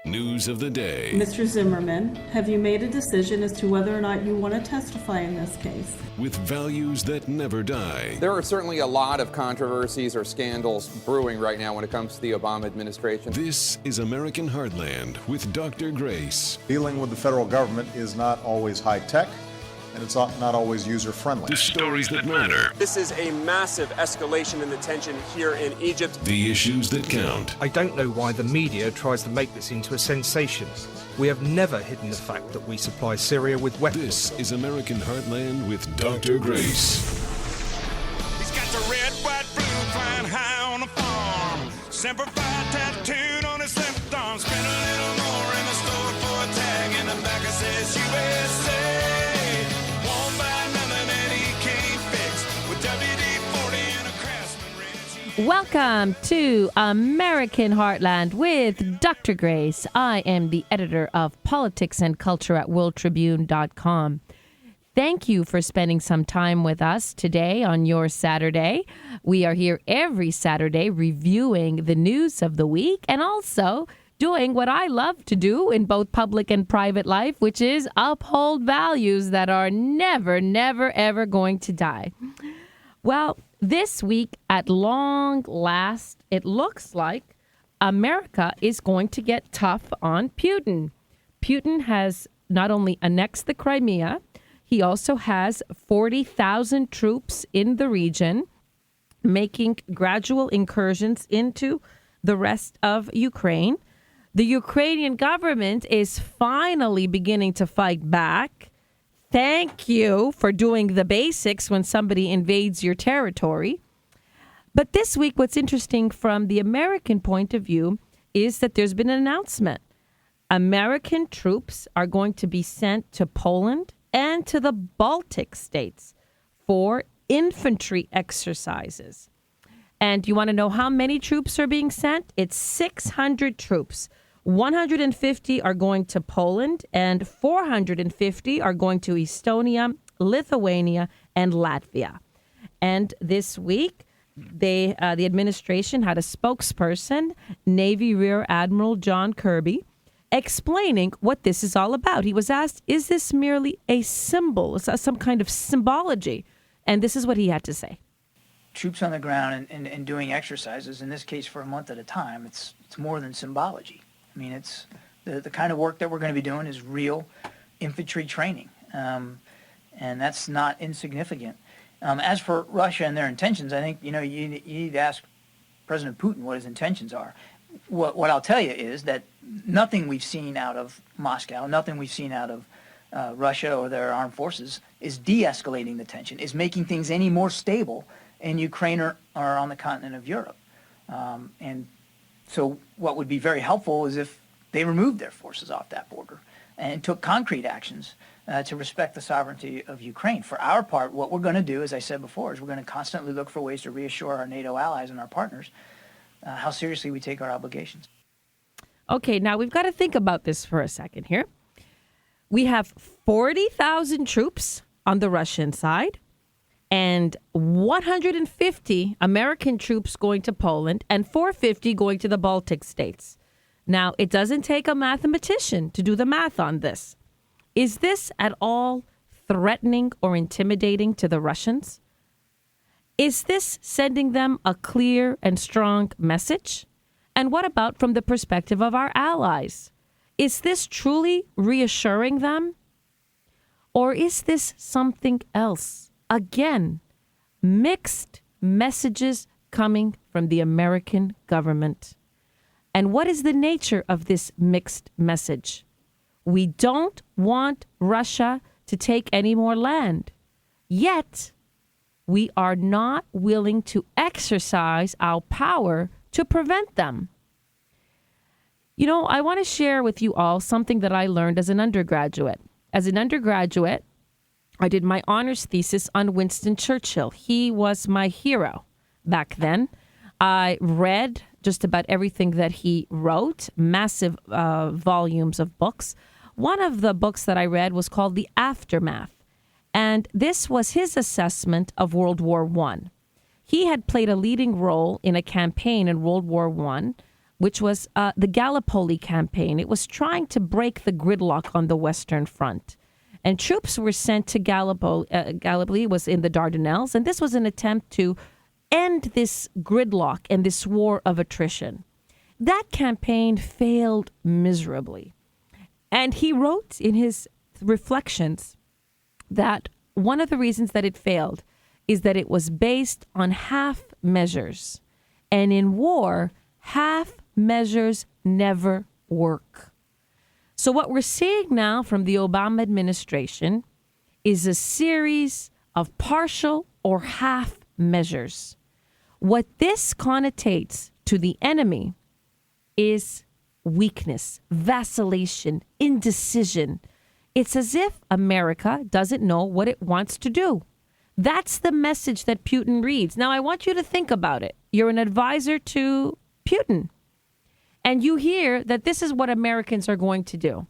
News of the day. Mr. Zimmerman, have you made a decision as to whether or not you want to testify in this case? With values that never die. There are certainly a lot of controversies or scandals brewing right now when it comes to the Obama administration. This is American Heartland with Dr. Grace. Dealing with the federal government is not always high-tech, and it's not always user-friendly. The stories that matter. This is a massive escalation in the tension here in Egypt. The issues that count. I don't know why the media tries to make this into a sensation. We have never hidden the fact that we supply Syria with weapons. This is American Heartland with Dr. Grace. He's got the red, white, blue flying high on the farm. Semper Fi tattooed on his left arm. Spend a little more in the store for a tag. In the back it says USA. Welcome to American Heartland with Dr. Grace. I am the editor of Politics and Culture at worldtribune.com. Thank you for spending some time with us today on your Saturday. We are here every Saturday reviewing the news of the week and also doing what I love to do in both public and private life, which is uphold values that are never, ever going to die. Well, this week, at long last, it looks like America is going to get tough on Putin. Putin has not only annexed the Crimea, he also has 40,000 troops in the region, making gradual incursions into the rest of Ukraine. The Ukrainian government is finally beginning to fight back. Thank you for doing the basics when somebody invades your territory. But this week, what's interesting from the American point of view is that there's been an announcement. American troops are going to be sent to Poland and to the Baltic states for infantry exercises. And you want to know how many troops are being sent? It's 600 troops. 150 are going to Poland and 450 are going to Estonia, Lithuania, and Latvia. And this week, the administration had a spokesperson, Navy Rear Admiral John Kirby, explaining what this is all about. He was asked, is this merely a symbol, some kind of symbology? And this is what he had to say. Troops on the ground and doing exercises, in this case for a month at a time, it's more than symbology. I mean, it's the kind of work that we're going to be doing is real infantry training, and that's not insignificant. As for Russia and their intentions, I think you need to ask President Putin what his intentions are. What I'll tell you is that nothing we've seen out of Moscow, nothing we've seen out of Russia or their armed forces is de-escalating the tension, is making things any more stable in Ukraine or on the continent of Europe, and so what would be very helpful is if they removed their forces off that border and took concrete actions to respect the sovereignty of Ukraine. For our part, what we're going to do, as I said before, is we're going to constantly look for ways to reassure our NATO allies and our partners how seriously we take our obligations. Okay, now we've got to think about this for a second here. We have 40,000 troops on the Russian side, and 150 American troops going to Poland and 450 going to the Baltic states. Now, it doesn't take a mathematician to do the math on this. Is this at all threatening or intimidating to the Russians? Is this sending them a clear and strong message? And what about from the perspective of our allies? Is this truly reassuring them? Or is this something else? Again, mixed messages coming from the American government. And what is the nature of this mixed message? We don't want Russia to take any more land. Yet, we are not willing to exercise our power to prevent them. You know, I want to share with you all something that I learned as an undergraduate. As an undergraduate, I did my honors thesis on Winston Churchill. He was my hero back then. I read just about everything that he wrote, massive volumes of books. One of the books that I read was called The Aftermath, and this was his assessment of World War I. He had played a leading role in a campaign in World War I which was the Gallipoli campaign. It was trying to break the gridlock on the Western Front. And troops were sent to Gallipoli. Gallipoli was in the Dardanelles, and this was an attempt to end this gridlock and this war of attrition. That campaign failed miserably. And he wrote in his reflections that one of the reasons that it failed is that it was based on half measures. And in war, half measures never work. So what we're seeing now from the Obama administration is a series of partial or half measures. What this connotates to the enemy is weakness, vacillation, indecision. It's as if America doesn't know what it wants to do. That's the message that Putin reads. Now, I want you to think about it. You're an advisor to Putin, and you hear that this is what Americans are going to do.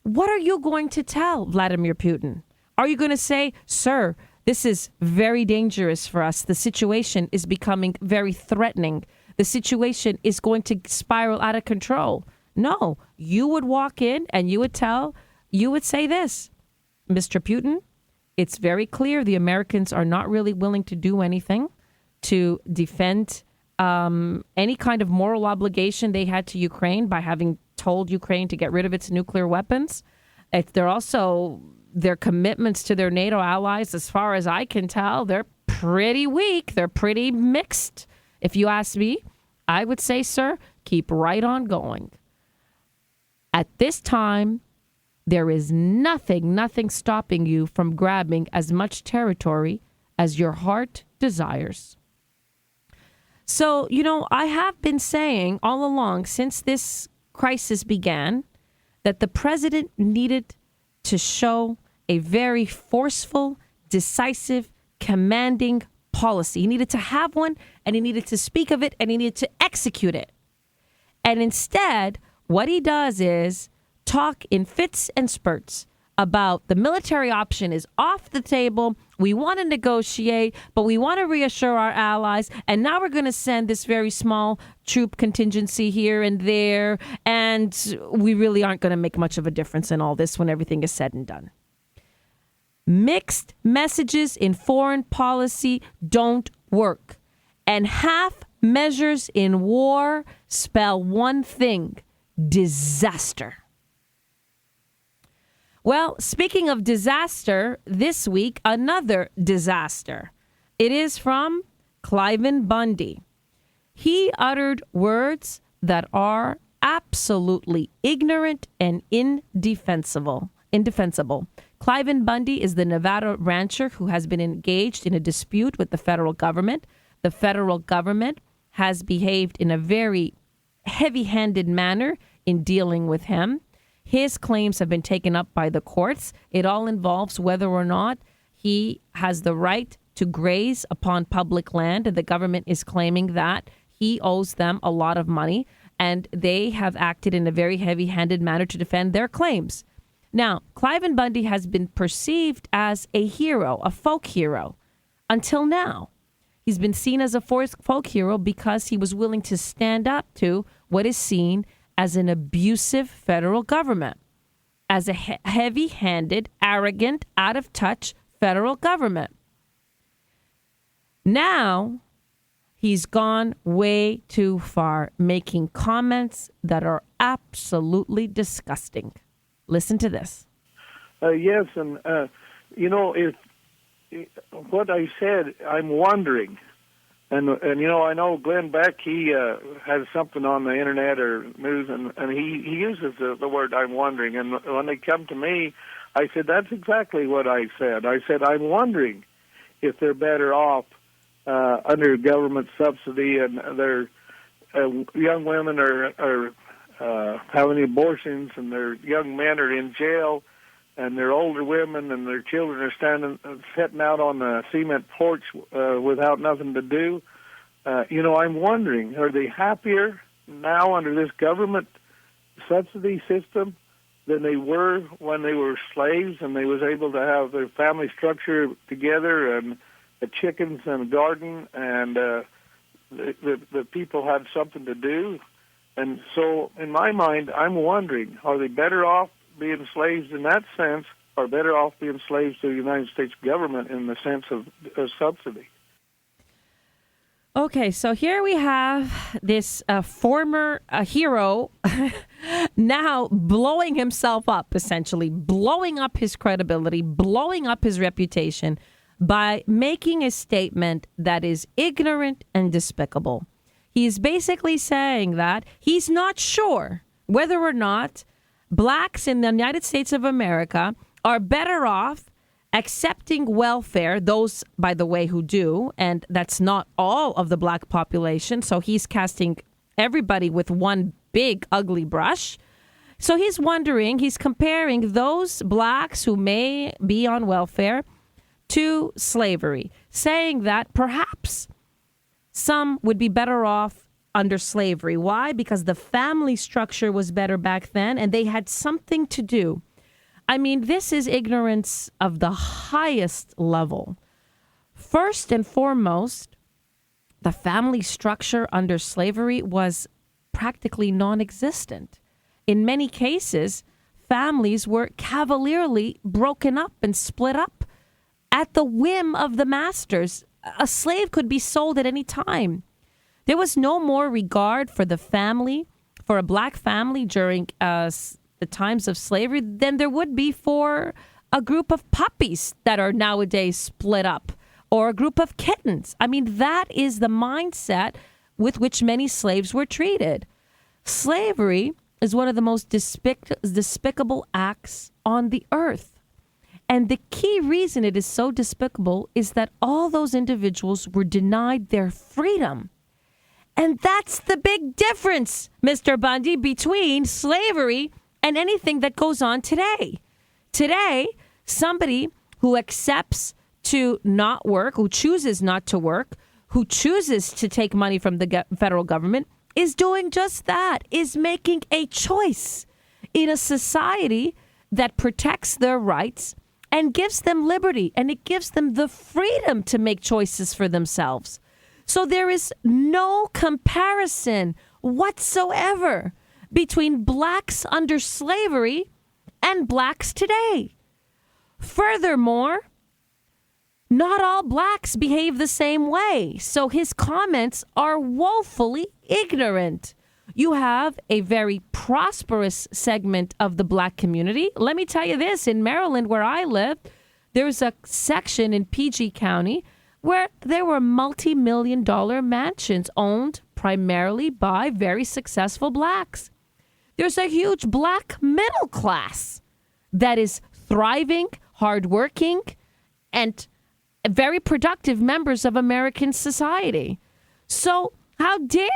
What are you going to tell Vladimir Putin? Are you going to say, sir, this is very dangerous for us. The situation is becoming very threatening. The situation is going to spiral out of control. No, you would walk in and you would say this, Mr. Putin, it's very clear the Americans are not really willing to do anything to defend any kind of moral obligation they had to Ukraine by having told Ukraine to get rid of its nuclear weapons. Their commitments to their NATO allies, as far as I can tell, they're pretty weak. They're pretty mixed. If you ask me, I would say, sir, keep right on going. At this time, there is nothing stopping you from grabbing as much territory as your heart desires. So, I have been saying all along since this crisis began that the president needed to show a very forceful, decisive, commanding policy. He needed to have one, and he needed to speak of it, and he needed to execute it. And instead, what he does is talk in fits and spurts about the military option is off the table. We want to negotiate, but we want to reassure our allies. And now we're going to send this very small troop contingency here and there. And we really aren't going to make much of a difference in all this when everything is said and done. Mixed messages in foreign policy don't work. And half measures in war spell one thing: disaster. Well, speaking of disaster, this week, another disaster. It is from Cliven Bundy. He uttered words that are absolutely ignorant and indefensible. Cliven Bundy is the Nevada rancher who has been engaged in a dispute with the federal government. The federal government has behaved in a very heavy-handed manner in dealing with him. His claims have been taken up by the courts. It all involves whether or not he has the right to graze upon public land, and the government is claiming that he owes them a lot of money, and they have acted in a very heavy-handed manner to defend their claims. Now, Cliven Bundy has been perceived as a hero, a folk hero, until now. He's been seen as a folk hero because he was willing to stand up to what is seen as an abusive federal government, as a heavy-handed, arrogant, out-of-touch federal government. Now, he's gone way too far, making comments that are absolutely disgusting. Listen to this. Yes, and, if what I said, I'm wondering. And I know Glenn Beck, he has something on the internet or news, and he uses the word I'm wondering. And when they come to me, I said, that's exactly what I said. I said, I'm wondering if they're better off under government subsidy and their young women are having abortions and their young men are in jail and their older women and their children are sitting out on the cement porch without nothing to do. I'm wondering, are they happier now under this government subsidy system than they were when they were slaves and they was able to have their family structure together and the chickens and a garden and the people had something to do? And so, in my mind, I'm wondering, are they better off being slaves in that sense, or better off being slaves to the United States government in the sense of subsidy? Okay, so here we have this former hero now blowing himself up, essentially, blowing up his credibility, blowing up his reputation by making a statement that is ignorant and despicable. He's basically saying that he's not sure whether or not blacks in the United States of America are better off accepting welfare, those, by the way, who do, and that's not all of the black population. So he's casting everybody with one big, ugly brush. So he's wondering, he's comparing those blacks who may be on welfare to slavery, saying that perhaps some would be better off under slavery. Why? Because the family structure was better back then and they had something to do. I mean, this is ignorance of the highest level. First and foremost, the family structure under slavery was practically non-existent. In many cases, families were cavalierly broken up and split up at the whim of the masters. A slave could be sold at any time. There was no more regard for the family, for a black family during the times of slavery than there would be for a group of puppies that are nowadays split up, or a group of kittens. I mean, that is the mindset with which many slaves were treated. Slavery is one of the most despicable acts on the earth. And the key reason it is so despicable is that all those individuals were denied their freedom. And that's the big difference, Mr. Bundy, between slavery and anything that goes on today. Today, somebody who accepts to not work, who chooses not to work, who chooses to take money from the federal government is doing just that, is making a choice in a society that protects their rights and gives them liberty, and it gives them the freedom to make choices for themselves. So there is no comparison whatsoever between blacks under slavery and blacks today. Furthermore, not all blacks behave the same way, so his comments are woefully ignorant. You have a very prosperous segment of the black community. Let me tell you this, in Maryland, where I live, there's a section in PG County where there were multi-million-dollar mansions owned primarily by very successful blacks. There's a huge black middle class that is thriving, hardworking, and very productive members of American society. So how dare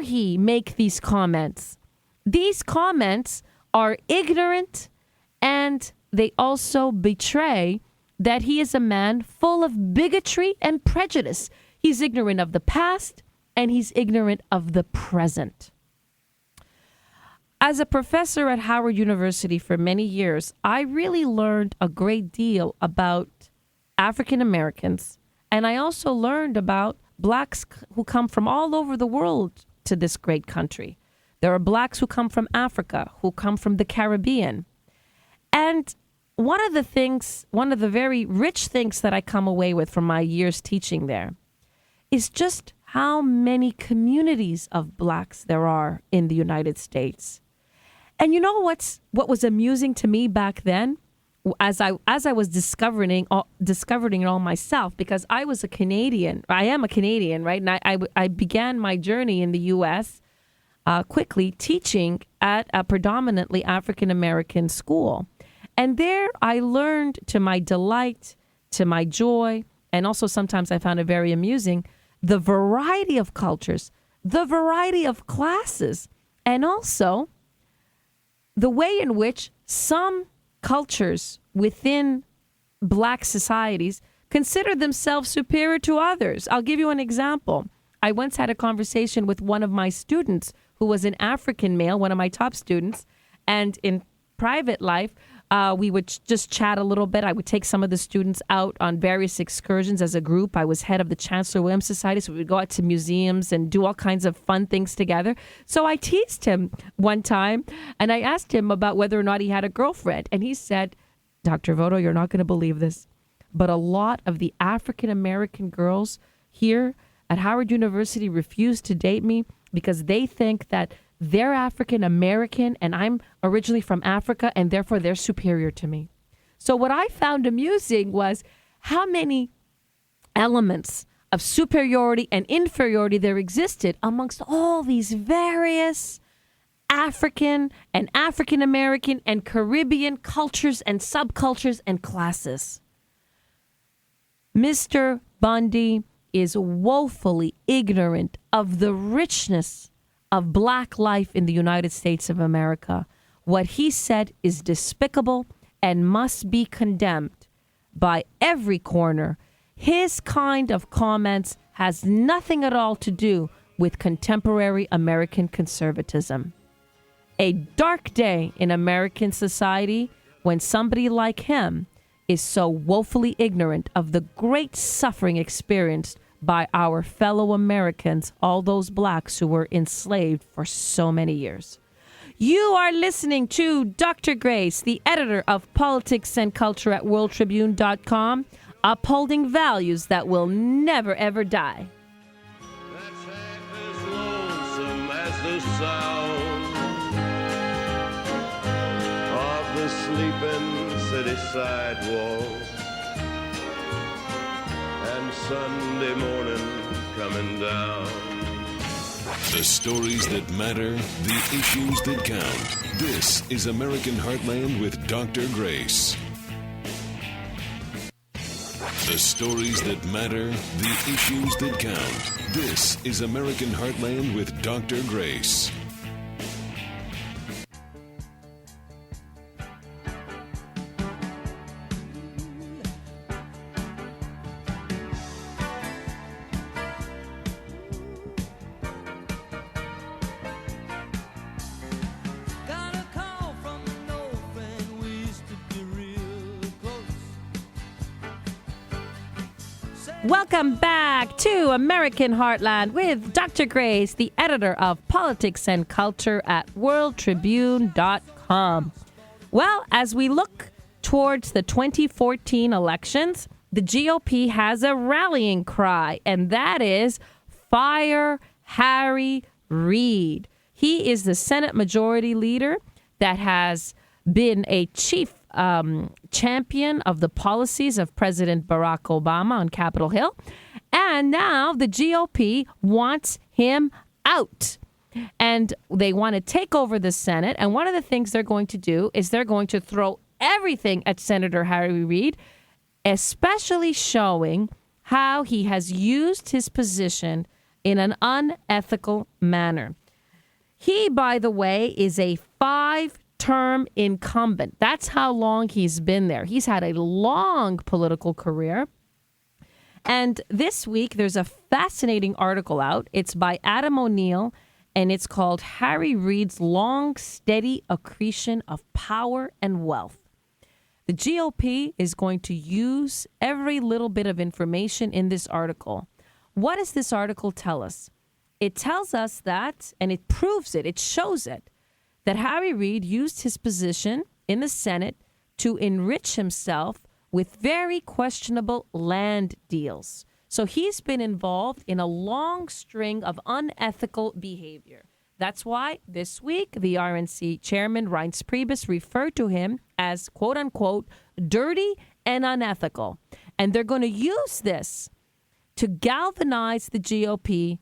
he make these comments? These comments are ignorant, and they also betray that he is a man full of bigotry and prejudice. He's ignorant of the past, and he's ignorant of the present. As a professor at Howard University for many years, I really learned a great deal about African Americans, and I also learned about blacks who come from all over the world to this great country. There are blacks who come from Africa, who come from the Caribbean. And one of the very rich things that I come away with from my years teaching there is just how many communities of blacks there are in the United States. And you know what was amusing to me back then, as I was discovering it all myself, because I was a Canadian. I am a Canadian, right? And I began my journey in the U.S. Quickly teaching at a predominantly African American school. And there I learned, to my delight, to my joy, and also sometimes I found it very amusing, the variety of cultures, the variety of classes, and also the way in which some cultures within black societies consider themselves superior to others. I'll give you an example. I once had a conversation with one of my students who was an African male, one of my top students, and in private life, We would just chat a little bit. I would take some of the students out on various excursions as a group. I was head of the Chancellor Williams Society, so we would go out to museums and do all kinds of fun things together. So I teased him one time, and I asked him about whether or not he had a girlfriend. And he said, Dr. Vuoto, you're not going to believe this, but a lot of the African-American girls here at Howard University refuse to date me because they think that they're African American and I'm originally from Africa and therefore they're superior to me. So what I found amusing was how many elements of superiority and inferiority there existed amongst all these various African and African American and Caribbean cultures and subcultures and classes. Mr. Bundy is woefully ignorant of the richness of black life in the United States of America. What he said is despicable and must be condemned by every corner. His kind of comments has nothing at all to do with contemporary American conservatism. A dark day in American society when somebody like him is so woefully ignorant of the great suffering experienced by our fellow Americans, all those blacks who were enslaved for so many years. You are listening to Dr. Grace, the editor of Politics and Culture at WorldTribune.com, upholding values that will never, ever die. That's half as lonesome as the sound of the sleeping city sidewalk. And Sunday morning coming down. The stories that matter, the issues that count. This is American Heartland with Dr. Grace. The stories that matter, the issues that count. This is American Heartland with Dr. Grace. Welcome back to American Heartland with Dr. Grace, the editor of Politics and Culture at WorldTribune.com. Well, as we look towards the 2014 elections, the GOP has a rallying cry, and that is fire Harry Reid. He is the Senate Majority Leader that has been a chief champion of the policies of President Barack Obama on Capitol Hill. And now the GOP wants him out. And they want to take over the Senate. And one of the things they're going to do is they're going to throw everything at Senator Harry Reid, especially showing how he has used his position in an unethical manner. He, by the way, is a 5-term incumbent. That's how long he's been there. He's had a long political career. And this week, there's a fascinating article out. It's by Adam O'Neill, and it's called Harry Reid's Long, Steady Accretion of Power and Wealth. The GOP is going to use every little bit of information in this article. What does this article tell us? It tells us that, and it proves it, it shows it, that Harry Reid used his position in the Senate to enrich himself with very questionable land deals. So he's been involved in a long string of unethical behavior. That's why this week, the RNC chairman, Reid'S Priebus, referred to him as, quote unquote, dirty and unethical. And they're going to use this to galvanize the GOP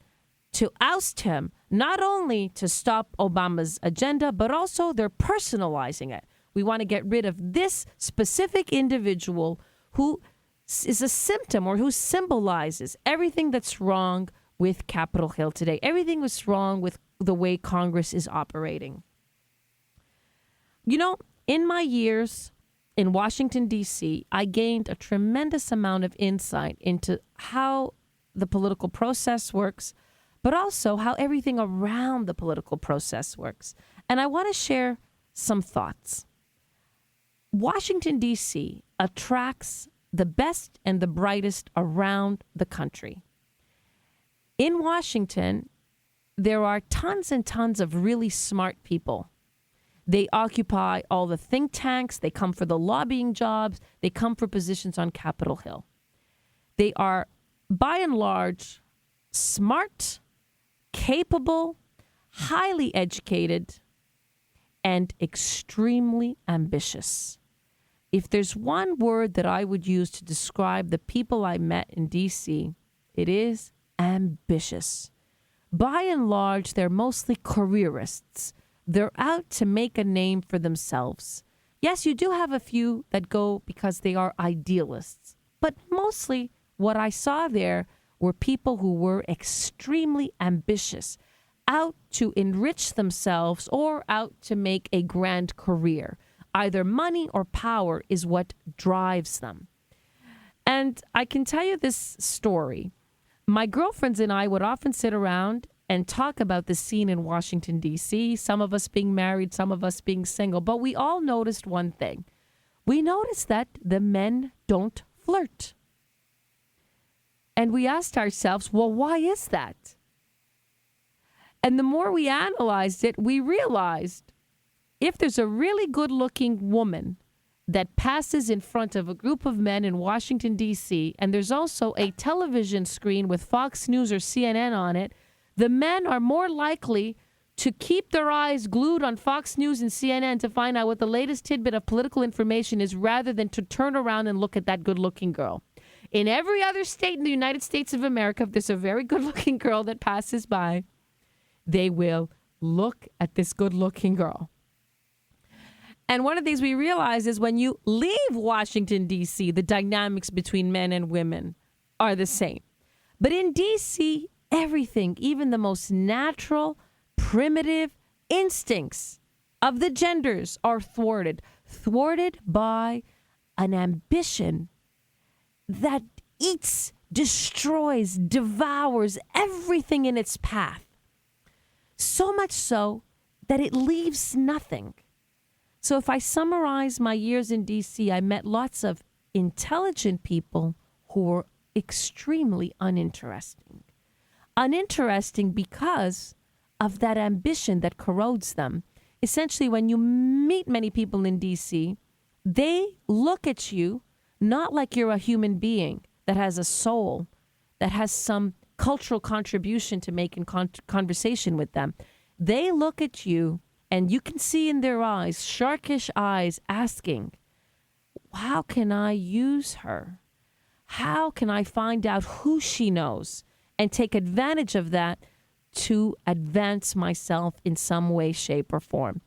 to oust him, not only to stop Obama's agenda, but also they're personalizing it. We want to get rid of this specific individual who is a symptom or who symbolizes everything that's wrong with Capitol Hill today. Everything was wrong with the way Congress is operating. You know, in my years in Washington, D.C., I gained a tremendous amount of insight into how the political process works, but also how everything around the political process works. And I want to share some thoughts. Washington, D.C. attracts the best and the brightest around the country. In Washington, there are tons and tons of really smart people. They occupy all the think tanks. They come for the lobbying jobs. They come for positions on Capitol Hill. They are, by and large, smart, capable, highly educated, and extremely ambitious. If there's one word that I would use to describe the people I met in D.C., it is ambitious. By and large, they're mostly careerists. They're out to make a name for themselves. Yes, you do have a few that go because they are idealists, but mostly what I saw there were people who were extremely ambitious, out to enrich themselves or out to make a grand career. Either money or power is what drives them. And I can tell you this story. My girlfriends and I would often sit around and talk about the scene in Washington, D.C., some of us being married, some of us being single. But we all noticed one thing. We noticed that the men don't flirt. And we asked ourselves, well, why is that? And the more we analyzed it, we realized if there's a really good-looking woman that passes in front of a group of men in Washington, D.C., and there's also a television screen with Fox News or CNN on it, the men are more likely to keep their eyes glued on Fox News and CNN to find out what the latest tidbit of political information is rather than to turn around and look at that good-looking girl. In every other state in the United States of America, if there's a very good-looking girl that passes by, they will look at this good-looking girl. And one of the things we realize is when you leave Washington, D.C., the dynamics between men and women are the same. But in D.C., everything, even the most natural, primitive instincts of the genders are thwarted by an ambition that eats, destroys, devours everything in its path. So much so that it leaves nothing. So if I summarize my years in D.C., I met lots of intelligent people who were extremely uninteresting. Uninteresting because of that ambition that corrodes them. Essentially, when you meet many people in D.C., they look at you not like you're a human being that has a soul, that has some cultural contribution to make in conversation with them. They look at you, and you can see in their eyes, sharkish eyes, asking, how can I use her? How can I find out who she knows and take advantage of that to advance myself in some way, shape, or form?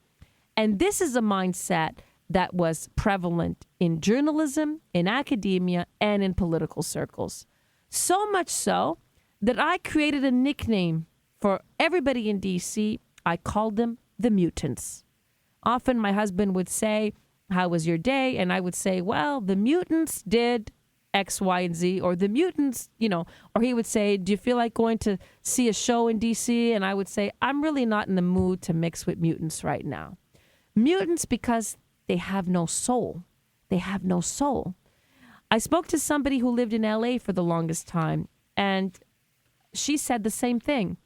And this is a mindset that was prevalent in journalism, in academia, and in political circles. So much so that I created a nickname for everybody in D.C. I called them the mutants. Often my husband would say, how was your day? And I would say, well, the mutants did X, Y, and Z, or the mutants, or he would say, do you feel like going to see a show in D.C.? And I would say, I'm really not in the mood to mix with mutants right now. Mutants because they have no soul. They have no soul. I spoke to somebody who lived in L.A. for the longest time, and she said the same thing.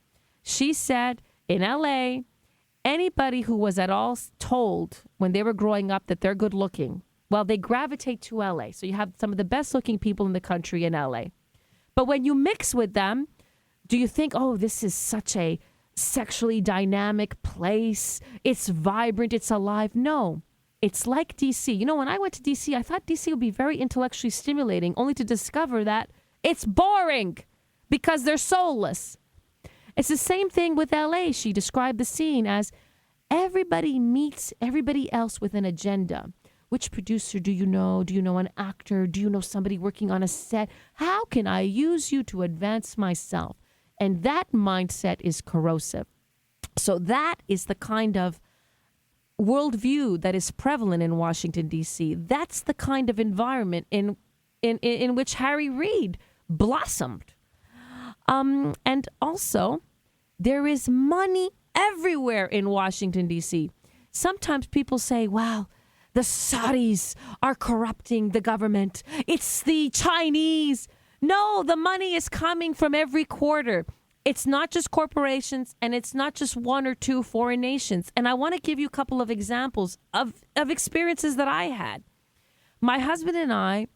She said in L.A., anybody who was at all told when they were growing up that they're good looking, well, they gravitate to L.A. So you have some of the best looking people in the country in L.A. But when you mix with them, do you think, oh, this is such a sexually dynamic place. It's vibrant. It's alive. No, it's like D.C. When I went to D.C., I thought D.C. would be very intellectually stimulating, only to discover that it's boring because they're soulless. It's the same thing with L.A. She described the scene as everybody meets everybody else with an agenda. Which producer do you know? Do you know an actor? Do you know somebody working on a set? How can I use you to advance myself? And that mindset is corrosive. So that is the kind of worldview that is prevalent in Washington, D.C. That's the kind of environment in which Harry Reid blossomed. And also, there is money everywhere in Washington, D.C. Sometimes people say, wow, the Saudis are corrupting the government. It's the Chinese. No, the money is coming from every quarter. It's not just corporations, and it's not just one or two foreign nations. And I want to give you a couple of examples of experiences that I had. My husband and I,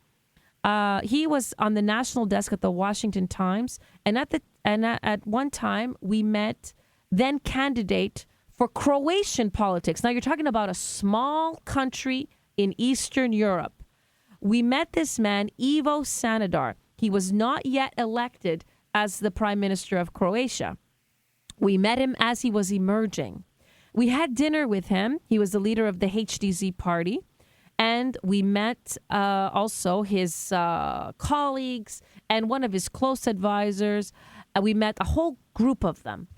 he was on the national desk at the Washington Times, and at one time we met then candidate for Croatian politics. Now you're talking about a small country in Eastern Europe. We met this man, Ivo Sanader. He was not yet elected as the Prime Minister of Croatia. We met him as he was emerging. We had dinner with him. He was the leader of the HDZ party. And we met also his colleagues and one of his close advisors. We met a whole group of them.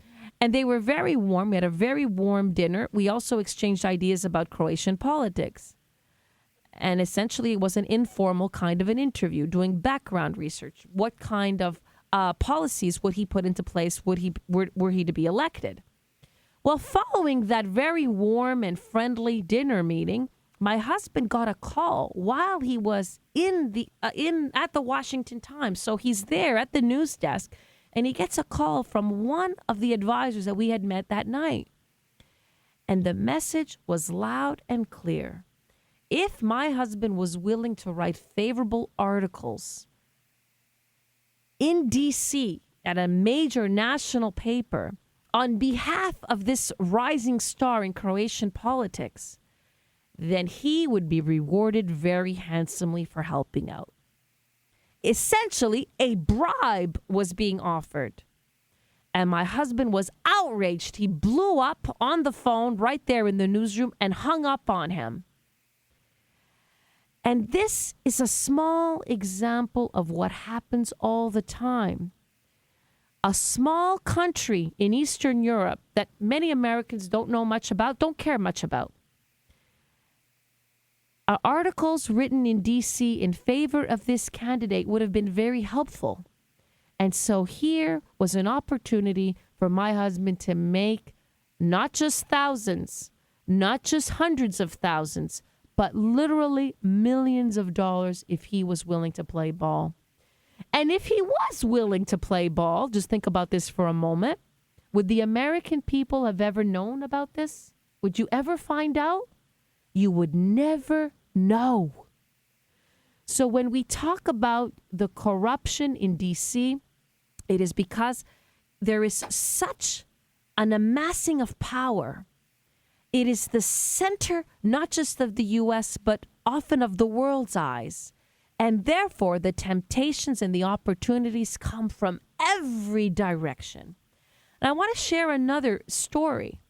And they were very warm. We had a very warm dinner. We also exchanged ideas about Croatian politics. And essentially, it was an informal kind of an interview, doing background research. What kind of policies would he put into place were he to be elected? Well, following that very warm and friendly dinner meeting, my husband got a call while he was at the Washington Times. So he's there at the news desk, and he gets a call from one of the advisors that we had met that night. And the message was loud and clear. If my husband was willing to write favorable articles in D.C. at a major national paper on behalf of this rising star in Croatian politics, then he would be rewarded very handsomely for helping out. Essentially, a bribe was being offered. And my husband was outraged. He blew up on the phone right there in the newsroom and hung up on him. And this is a small example of what happens all the time. A small country in Eastern Europe that many Americans don't know much about, don't care much about. Articles written in D.C. in favor of this candidate would have been very helpful. And so here was an opportunity for my husband to make not just thousands, not just hundreds of thousands, but literally millions of dollars if he was willing to play ball. And if he was willing to play ball, just think about this for a moment. Would the American people have ever known about this? Would you ever find out? You would never know. So when we talk about the corruption in D.C., it is because there is such an amassing of power. It is the center, not just of the U.S., but often of the world's eyes. And therefore, the temptations and the opportunities come from every direction. And I want to share another story.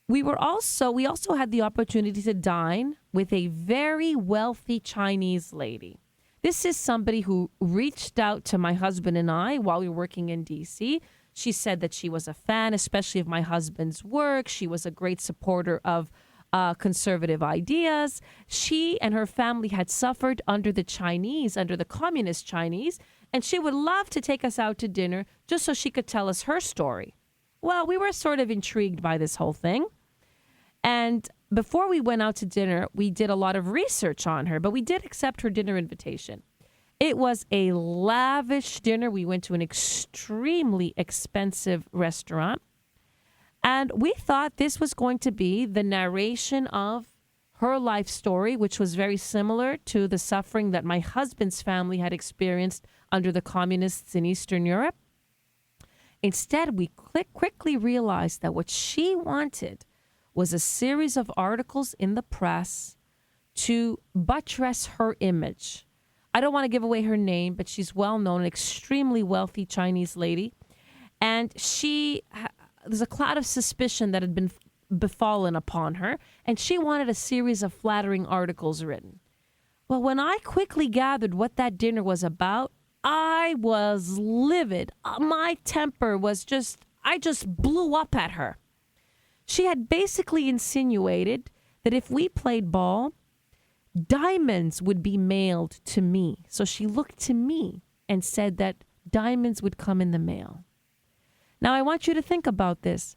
We also had the opportunity to dine with a very wealthy Chinese lady. This is somebody who reached out to my husband and I while we were working in D.C. She said that she was a fan, especially of my husband's work. She was a great supporter of conservative ideas. She and her family had suffered under the communist Chinese, and she would love to take us out to dinner just so she could tell us her story. Well, we were sort of intrigued by this whole thing. And before we went out to dinner, we did a lot of research on her, but we did accept her dinner invitation. It was a lavish dinner. We went to an extremely expensive restaurant. And we thought this was going to be the narration of her life story, which was very similar to the suffering that my husband's family had experienced under the communists in Eastern Europe. Instead, we quickly realized that what she wanted was a series of articles in the press to buttress her image. I don't want to give away her name, but she's well known, an extremely wealthy Chinese lady. And there's a cloud of suspicion that had been befallen upon her, and she wanted a series of flattering articles written. Well, when I quickly gathered what that dinner was about, I was livid. My temper was I just blew up at her. She had basically insinuated that if we played ball, diamonds would be mailed to me. So she looked to me and said that diamonds would come in the mail. Now, I want you to think about this.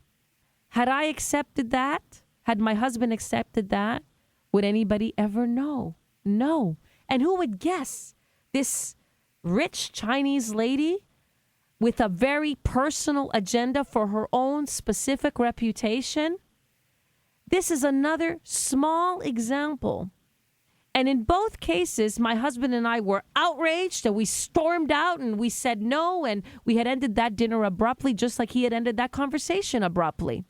Had I accepted that, had my husband accepted that, Would anybody ever know? No. And who would guess this rich Chinese lady with a very personal agenda for her own specific reputation? This is another small example. And in both cases, my husband and I were outraged and we stormed out and we said no, and we had ended that dinner abruptly, just like he had ended that conversation abruptly.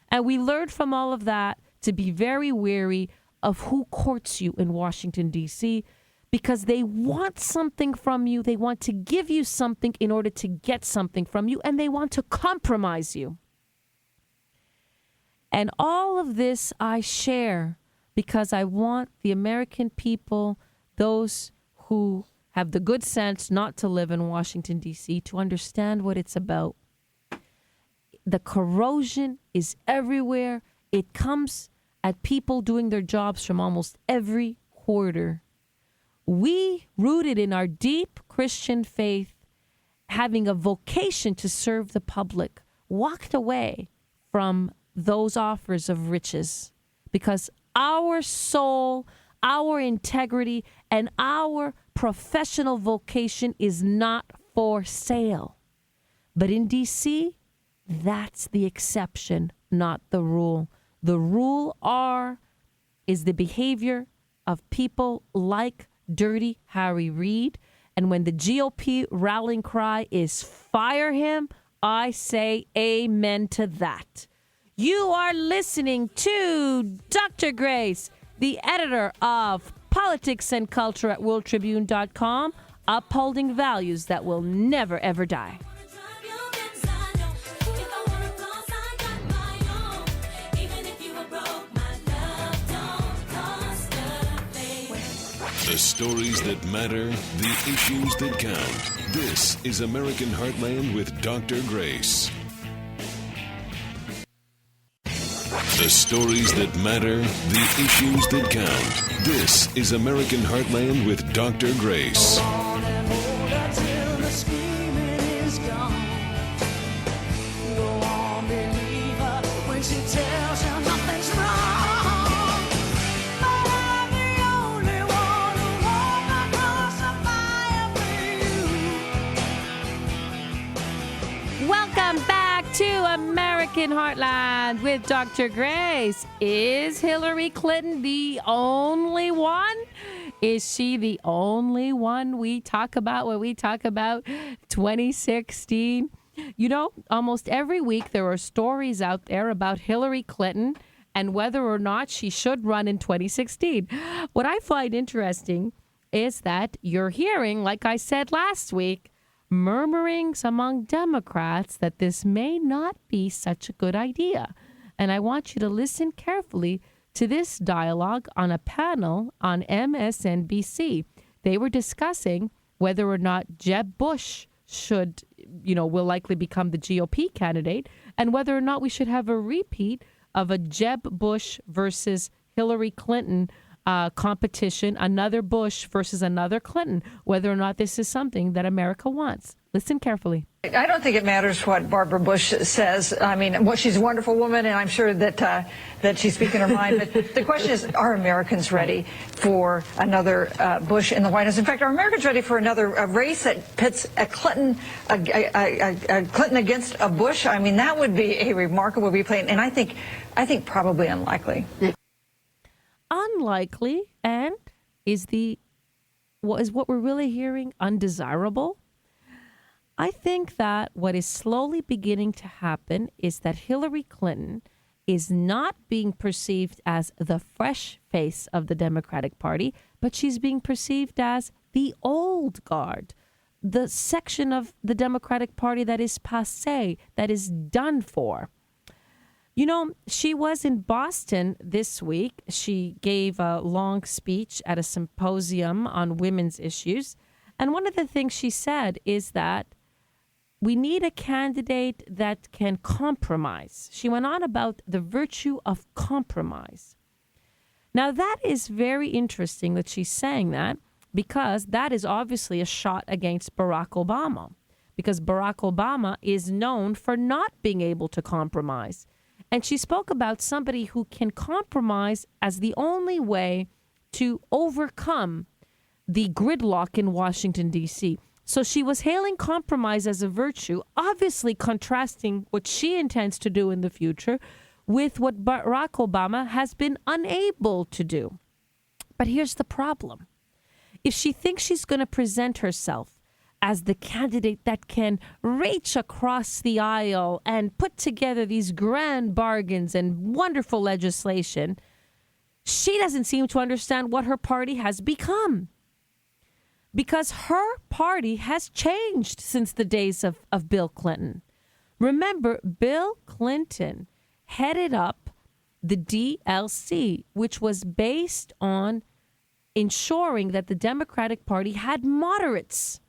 And we learned from all of that to be very wary of who courts you in Washington, D.C., because they want something from you. They want to give you something in order to get something from you, and they want to compromise you. And all of this I share because I want the American people, those who have the good sense not to live in Washington, D.C., to understand what it's about. The corrosion is everywhere. It comes at people doing their jobs from almost every quarter. We, rooted in our deep Christian faith, having a vocation to serve the public, walked away from those offers of riches because our soul, our integrity, and our professional vocation is not for sale. But in D.C., that's the exception, not the rule. The rule is the behavior of people like Dirty Harry Reid. And when the GOP rallying cry is fire him, I say amen to that. You are listening to Dr. Grace, the editor of Politics and Culture at WorldTribune.com, upholding values that will never, ever die. The stories that matter, the issues that count. This is American Heartland with Dr. Grace. The stories that matter, the issues that count. This is American Heartland with Dr. Grace. Welcome back to American Heartland with Dr. Grace. Is Hillary Clinton the only one? Is she the only one we talk about when we talk about 2016? You know, almost every week there are stories out there about Hillary Clinton and whether or not she should run in 2016. What I find interesting is that you're hearing, like I said last week, murmurings among Democrats that this may not be such a good idea. And I want you to listen carefully to this dialogue on a panel on MSNBC. They were discussing whether or not Jeb Bush will likely become the GOP candidate, and whether or not we should have a repeat of a Jeb Bush versus Hillary Clinton competition, another Bush versus another Clinton, whether or not this is something that America wants. Listen carefully. I don't think it matters what Barbara Bush says. I mean, she's a wonderful woman, and I'm sure that she's speaking her mind. But the question is, are Americans ready for another Bush in the White House? In fact, are Americans ready for another race that pits a Clinton against a Bush? I mean, that would be a remarkable replay, and I think probably unlikely. Unlikely, and is what we're really hearing undesirable? I think that what is slowly beginning to happen is that Hillary Clinton is not being perceived as the fresh face of the Democratic Party, but she's being perceived as the old guard, the section of the Democratic Party that is passé, that is done for. You know, she was in Boston this week. She gave a long speech at a symposium on women's issues. And one of the things she said is that we need a candidate that can compromise. She went on about the virtue of compromise. Now, that is very interesting that she's saying that, because that is obviously a shot against Barack Obama, because Barack Obama is known for not being able to compromise. And she spoke about somebody who can compromise as the only way to overcome the gridlock in Washington, D.C. So she was hailing compromise as a virtue, obviously contrasting what she intends to do in the future with what Barack Obama has been unable to do. But here's the problem. If she thinks she's going to present herself as the candidate that can reach across the aisle and put together these grand bargains and wonderful legislation, she doesn't seem to understand what her party has become. Because her party has changed since the days of Bill Clinton. Remember, Bill Clinton headed up the DLC, which was based on ensuring that the Democratic Party had moderates.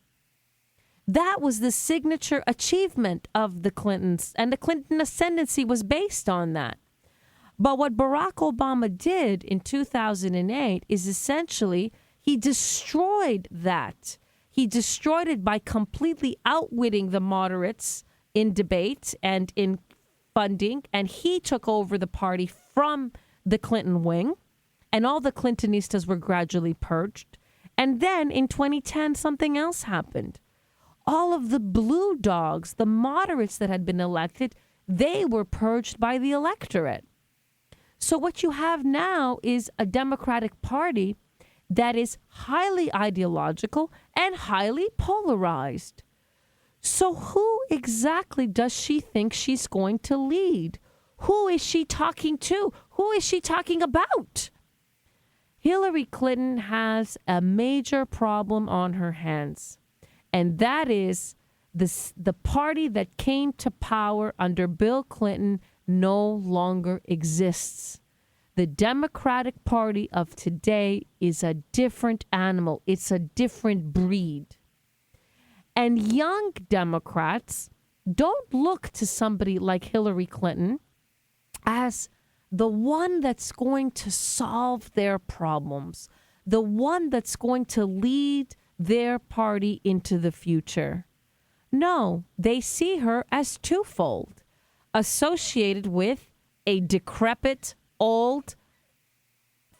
That was the signature achievement of the Clintons, and the Clinton ascendancy was based on that. But what Barack Obama did in 2008 is essentially he destroyed that. He destroyed it by completely outwitting the moderates in debate and in funding, and he took over the party from the Clinton wing, and all the Clintonistas were gradually purged. And then in 2010, something else happened. All of the blue dogs, the moderates that had been elected, they were purged by the electorate. So what you have now is a Democratic Party that is highly ideological and highly polarized. So who exactly does she think she's going to lead? Who is she talking to? Who is she talking about? Hillary Clinton has a major problem on her hands, and that is the party that came to power under Bill Clinton no longer exists. The Democratic Party of today is a different animal. It's a different breed. And young Democrats don't look to somebody like Hillary Clinton as the one that's going to solve their problems, the one that's going to lead their party into the future. No, they see her as twofold, associated with a decrepit, old,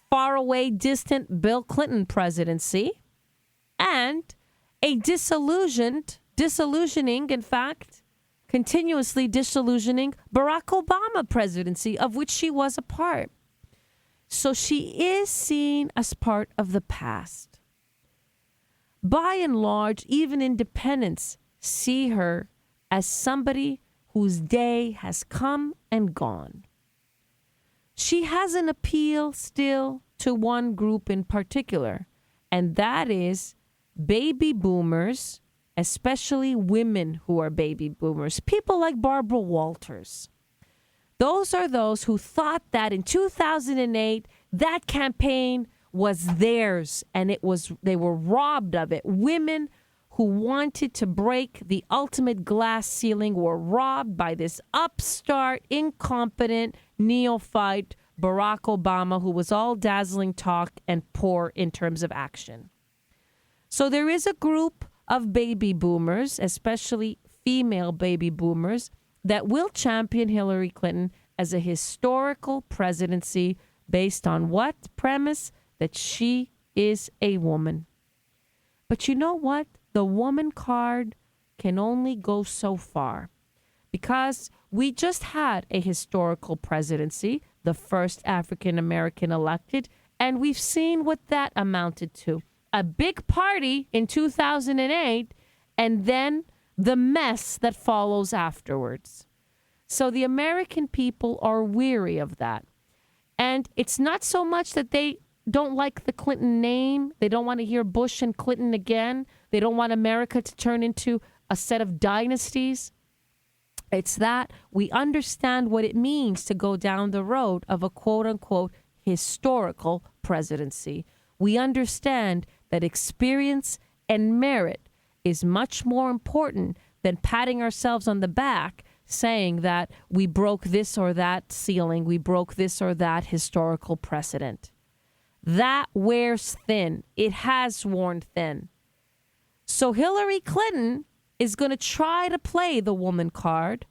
faraway, distant Bill Clinton presidency, and a disillusioning, in fact, continuously disillusioning Barack Obama presidency, of which she was a part. So she is seen as part of the past. By and large, even independents see her as somebody whose day has come and gone. She has an appeal still to one group in particular, and that is baby boomers, especially women who are baby boomers, people like Barbara Walters. Those are those who thought that in 2008, that campaign was theirs and they were robbed of it. Women who wanted to break the ultimate glass ceiling were robbed by this upstart, incompetent, neophyte Barack Obama, who was all dazzling talk and poor in terms of action. So there is a group of baby boomers, especially female baby boomers, that will champion Hillary Clinton as a historical presidency based on what premise? That she is a woman. But you know what? The woman card can only go so far, because we just had a historical presidency, the first African American elected, and we've seen what that amounted to. A big party in 2008, and then the mess that follows afterwards. So the American people are weary of that. And it's not so much that they don't like the Clinton name. They don't want to hear Bush and Clinton again. They don't want America to turn into a set of dynasties. It's that we understand what it means to go down the road of a quote-unquote historical presidency. We understand that experience and merit is much more important than patting ourselves on the back saying that we broke this or that ceiling, we broke this or that historical precedent. That wears thin. It has worn thin. So Hillary Clinton is going to try to play the woman card,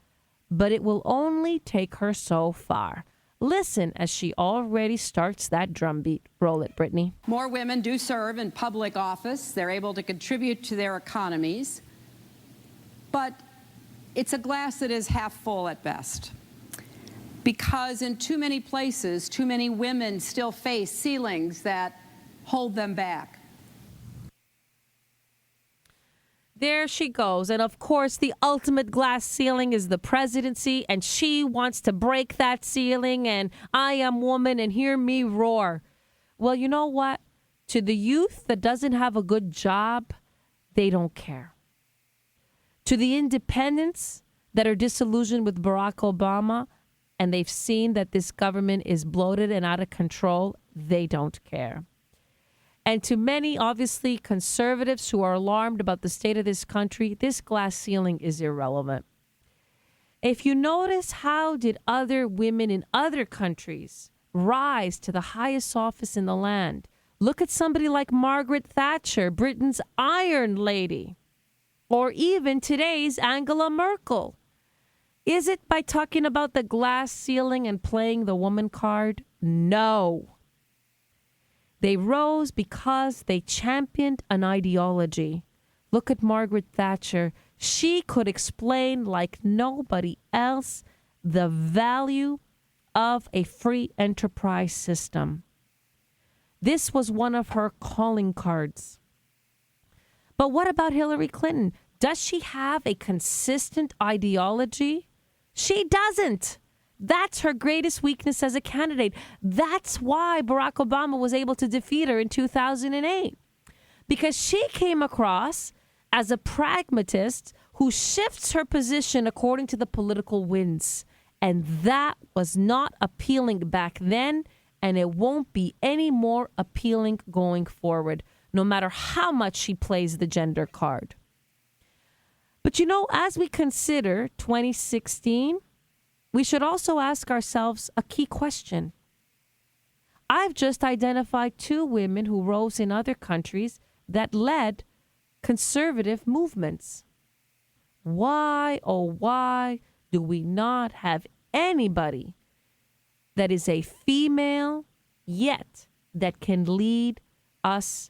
but it will only take her so far. Listen as she already starts that drumbeat. Roll it, Brittany. More women do serve in public office. They're able to contribute to their economies. But it's a glass that is half full at best. Because in too many places, too many women still face ceilings that hold them back. There she goes. And of course, the ultimate glass ceiling is the presidency, and she wants to break that ceiling, and I am woman, and hear me roar. Well, you know what? To the youth that doesn't have a good job, they don't care. To the independents that are disillusioned with Barack Obama, and they've seen that this government is bloated and out of control, they don't care. And to many, obviously, conservatives who are alarmed about the state of this country, this glass ceiling is irrelevant. If you notice, how did other women in other countries rise to the highest office in the land? Look at somebody like Margaret Thatcher, Britain's Iron Lady, or even today's Angela Merkel. Is it by talking about the glass ceiling and playing the woman card? No. They rose because they championed an ideology. Look at Margaret Thatcher. She could explain like nobody else the value of a free enterprise system. This was one of her calling cards. But what about Hillary Clinton? Does she have a consistent ideology? She doesn't. That's her greatest weakness as a candidate. That's why Barack Obama was able to defeat her in 2008. Because she came across as a pragmatist who shifts her position according to the political winds. And that was not appealing back then, and it won't be any more appealing going forward, no matter how much she plays the gender card. But you know, as we consider 2016, we should also ask ourselves a key question. I've just identified 2 women who rose in other countries that led conservative movements. Why, oh why, do we not have anybody that is a female yet that can lead us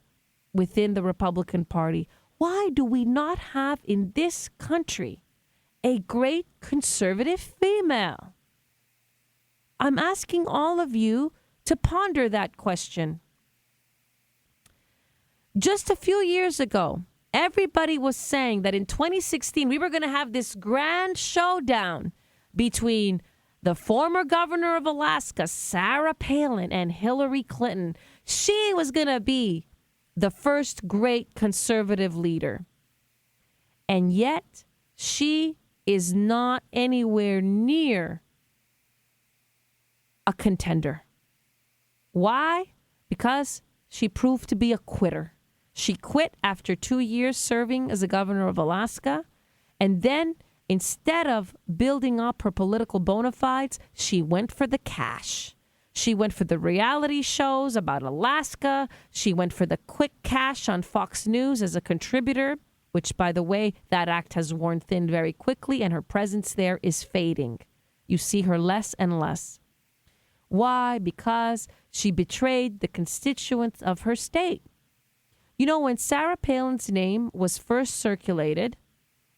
within the Republican Party? Why do we not have in this country a great conservative female? I'm asking all of you to ponder that question. Just a few years ago, everybody was saying that in 2016, we were going to have this grand showdown between the former governor of Alaska, Sarah Palin, and Hillary Clinton. She was going to be the first great conservative leader. And yet, she is not anywhere near a contender. Why? Because she proved to be a quitter. She quit after 2 years serving as a governor of Alaska. And then, instead of building up her political bona fides, she went for the cash. She went for the reality shows about Alaska. She went for the quick cash on Fox News as a contributor, which, by the way, that act has worn thin very quickly, and her presence there is fading. You see her less and less. Why? Because she betrayed the constituents of her state. You know, when Sarah Palin's name was first circulated,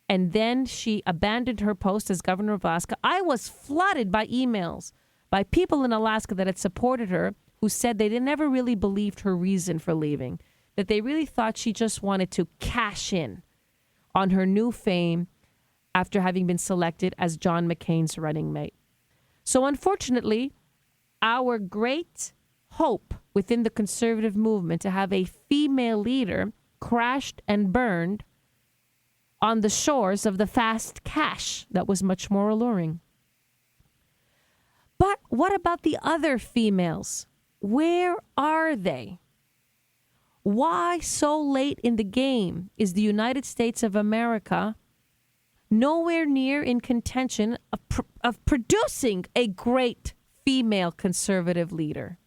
and then she abandoned her post as governor of Alaska, I was flooded by emails by people in Alaska that had supported her, who said they never really believed her reason for leaving, that they really thought she just wanted to cash in on her new fame after having been selected as John McCain's running mate. So unfortunately, our great hope within the conservative movement to have a female leader crashed and burned on the shores of the fast cash that was much more alluring. But what about the other females? Where are they? Why so late in the game is the United States of America nowhere near in contention of producing a great female conservative leader?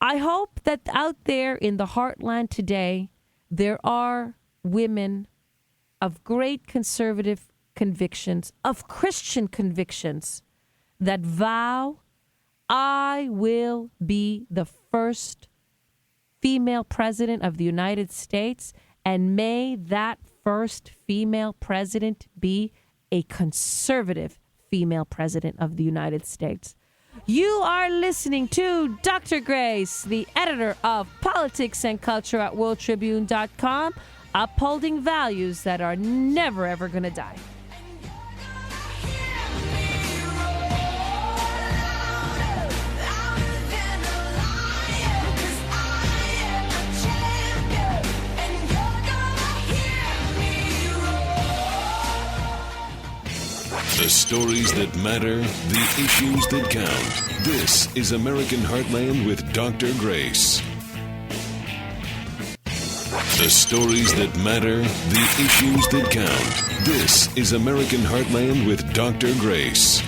I hope that out there in the heartland today, there are women of great conservative convictions, of Christian convictions, that vow, I will be the first female president of the United States, and may that first female president be a conservative female president of the United States. You are listening to Dr. Grace, the editor of Politics and Culture at WorldTribune.com, upholding values that are never, ever going to die. The stories that matter, the issues that count. This is American Heartland with Dr. Grace. The stories that matter, the issues that count. This is American Heartland with Dr. Grace.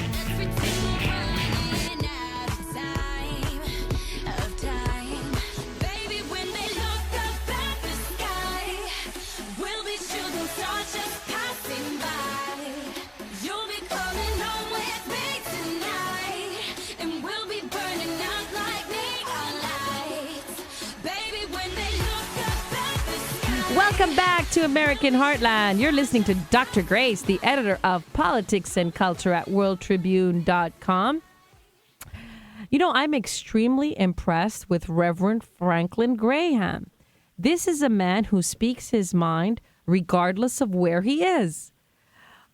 Welcome back to American Heartland. You're listening to Dr. Grace, the editor of Politics and Culture at WorldTribune.com. You know, I'm extremely impressed with Reverend Franklin Graham. This is a man who speaks his mind regardless of where he is.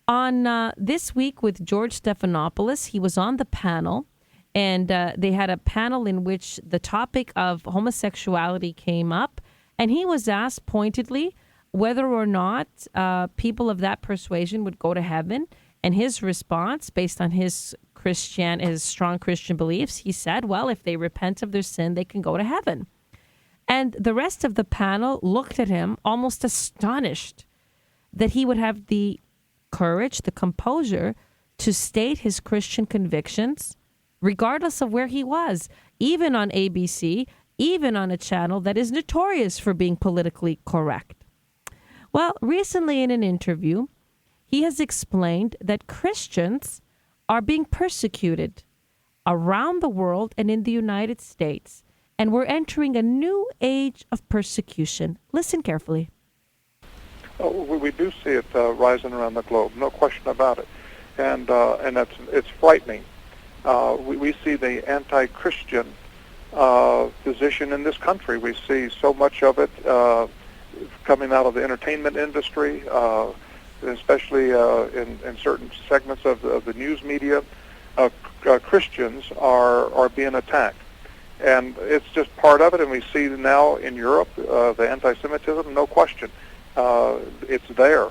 On This Week with George Stephanopoulos, he was on the panel, and they had a panel in which the topic of homosexuality came up. And he was asked pointedly whether or not people of that persuasion would go to heaven. And his response, based on his strong Christian beliefs, he said, well, if they repent of their sin, they can go to heaven. And the rest of the panel looked at him almost astonished that he would have the courage, the composure to state his Christian convictions, regardless of where he was, even on ABC, even on a channel that is notorious for being politically correct. Well, recently in an interview, he has explained that Christians are being persecuted around the world and in the United States, and we're entering a new age of persecution. Listen carefully. We do see it rising around the globe, no question about it, and it's frightening. We see the anti-Christian position in this country. We see so much of it coming out of the entertainment industry, especially in certain segments of the news media. Christians are being attacked, and it's just part of it. And we see now in Europe the anti-Semitism, no question, it's there,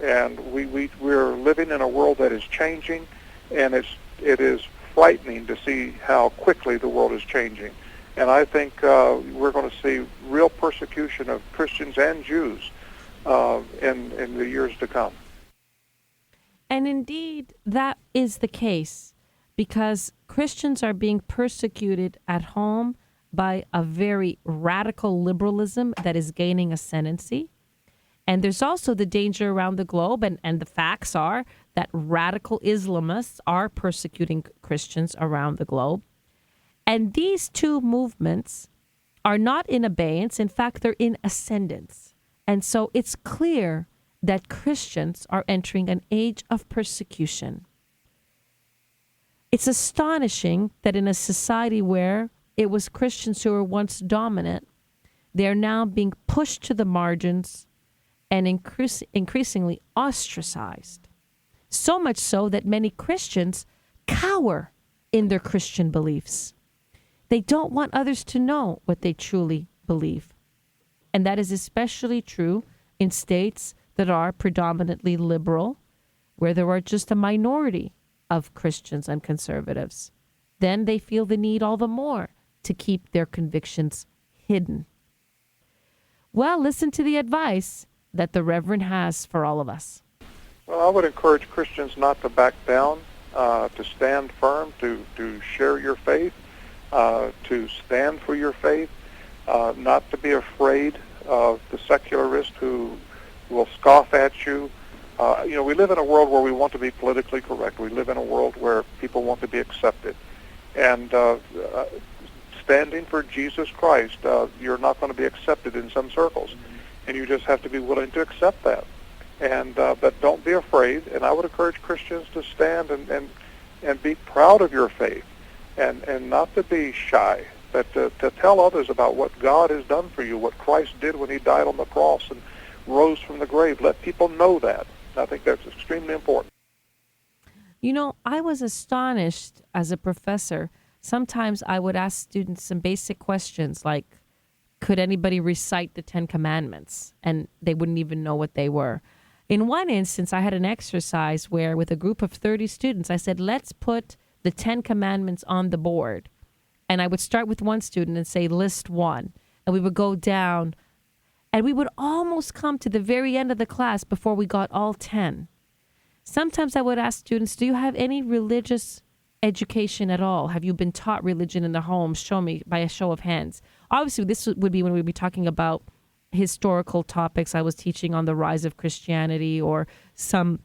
and we're living in a world that is changing, and it is frightening to see how quickly the world is changing. And I think we're going to see real persecution of Christians and Jews in the years to come. And indeed, that is the case, because Christians are being persecuted at home by a very radical liberalism that is gaining ascendancy. And there's also the danger around the globe, and the facts are that radical Islamists are persecuting Christians around the globe. And these two movements are not in abeyance. In fact, they're in ascendance. And so it's clear that Christians are entering an age of persecution. It's astonishing that in a society where it was Christians who were once dominant, they're now being pushed to the margins and increasingly ostracized. So much so that many Christians cower in their Christian beliefs. They don't want others to know what they truly believe. And that is especially true in states that are predominantly liberal, where there are just a minority of Christians and conservatives. Then they feel the need all the more to keep their convictions hidden. Well, listen to the advice that the Reverend has for all of us. Well, I would encourage Christians not to back down, to stand firm, to share your faith, to stand for your faith, not to be afraid of the secularist who will scoff at you, We live in a world where we want to be politically correct. We live in a world where people want to be accepted. And standing for Jesus Christ, you're not going to be accepted in some circles. And you just have to be willing to accept that. And but don't be afraid. And I would encourage Christians to stand and be proud of your faith and not to be shy, but to tell others about what God has done for you, what Christ did when he died on the cross and rose from the grave. Let people know that. I think that's extremely important. I was astonished as a professor. Sometimes I would ask students some basic questions like, could anybody recite the 10 Commandments? And they wouldn't even know what they were. In one instance, I had an exercise where with a group of 30 students, I said, let's put the 10 Commandments on the board. And I would start with one student and say, list one. And we would go down. And we would almost come to the very end of the class before we got all 10. Sometimes I would ask students, do you have any religious education at all? Have you been taught religion in the home? Show me by a show of hands. Obviously, this would be when we'd be talking about historical topics. I was teaching on the rise of Christianity or some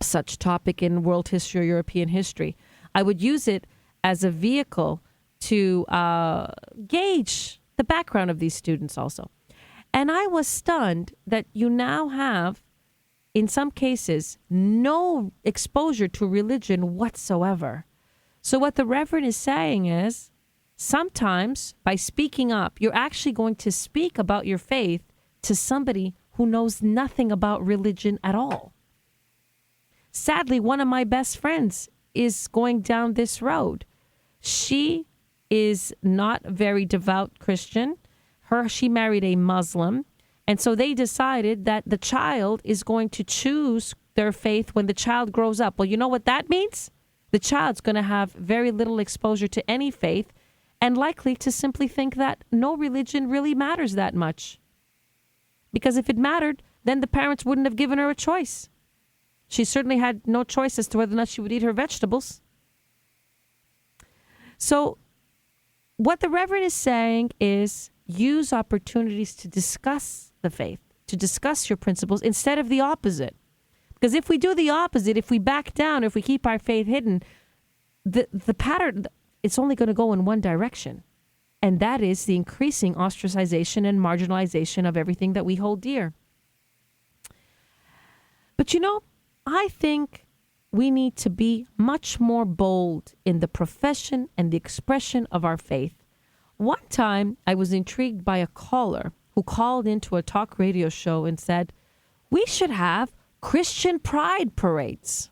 such topic in world history or European history. I would use it as a vehicle to gauge the background of these students also. And I was stunned that you now have, in some cases, no exposure to religion whatsoever. So what the Reverend is saying is, sometimes by speaking up, you're actually going to speak about your faith to somebody who knows nothing about religion at all. Sadly, one of my best friends is going down this road. She is not a very devout Christian. She married a Muslim. And so they decided that the child is going to choose their faith when the child grows up. Well, you know what that means? The child's going to have very little exposure to any faith and likely to simply think that no religion really matters that much. Because if it mattered, then the parents wouldn't have given her a choice. She certainly had no choice as to whether or not she would eat her vegetables. So what the Reverend is saying is use opportunities to discuss the faith, to discuss your principles instead of the opposite. Because if we do the opposite, if we back down, if we keep our faith hidden, the pattern, it's only going to go in one direction. And that is the increasing ostracization and marginalization of everything that we hold dear. But I think we need to be much more bold in the profession and the expression of our faith. One time, I was intrigued by a caller who called into a talk radio show and said, we should have Christian pride parades.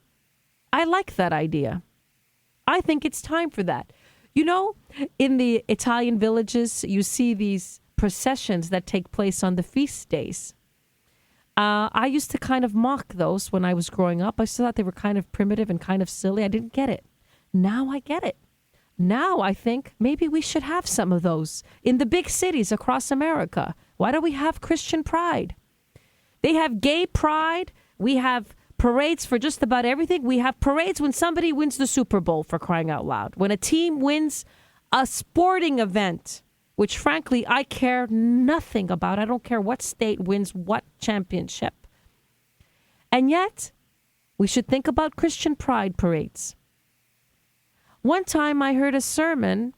I like that idea. I think it's time for that. In the Italian villages, you see these processions that take place on the feast days. I used to kind of mock those when I was growing up. I still thought they were kind of primitive and kind of silly. I didn't get it. Now I get it. Now I think maybe we should have some of those in the big cities across America. Why don't we have Christian pride? They have gay pride. We have parades for just about everything. We have parades when somebody wins the Super Bowl, for crying out loud. When a team wins a sporting event, which frankly I care nothing about. I don't care what state wins what championship. And yet, we should think about Christian pride parades. One time I heard a sermon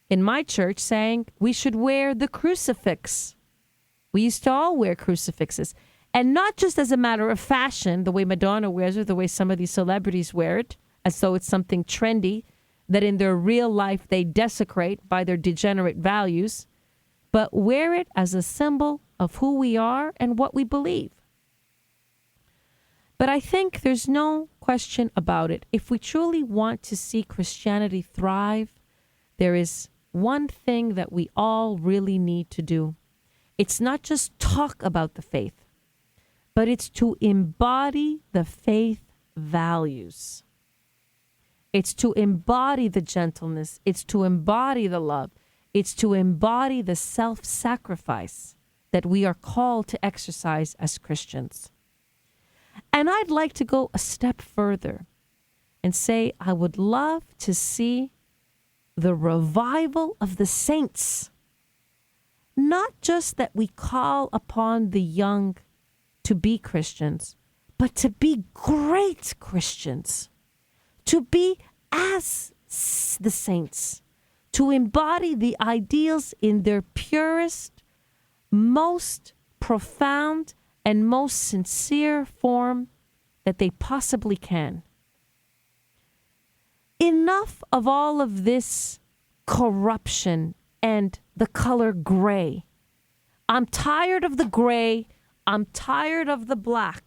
in my church saying we should wear the crucifix. We used to all wear crucifixes. And not just as a matter of fashion, the way Madonna wears it, the way some of these celebrities wear it, as though it's something trendy that in their real life they desecrate by their degenerate values, but wear it as a symbol of who we are and what we believe. But I think there's no question about it. If we truly want to see Christianity thrive, there is one thing that we all really need to do. It's not just talk about the faith, but it's to embody the faith values. It's to embody the gentleness. It's to embody the love. It's to embody the self-sacrifice that we are called to exercise as Christians. And I'd like to go a step further and say I would love to see the revival of the saints. Not just that we call upon the young to be Christians, but to be great Christians, to be as the saints, to embody the ideals in their purest, most profound, and most sincere form that they possibly can. Enough of all of this corruption and the color gray. I'm tired of the gray. I'm tired of the black.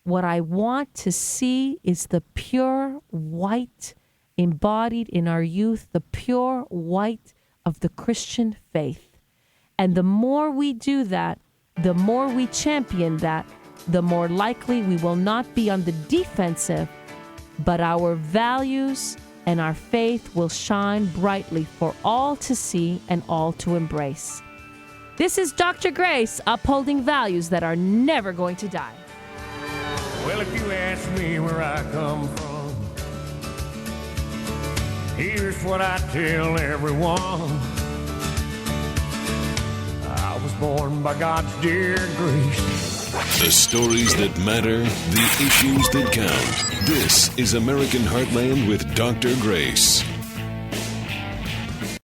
What I want to see is the pure white embodied in our youth, the pure white of the Christian faith. And the more we do that, the more we champion that, the more likely we will not be on the defensive, but our values and our faith will shine brightly for all to see and all to embrace. This is Dr. Grace, upholding values that are never going to die. Well, if you ask me where I come from, here's what I tell everyone. I was born by God's dear grace. The stories that matter, the issues that count. This is American Heartland with Dr. Grace.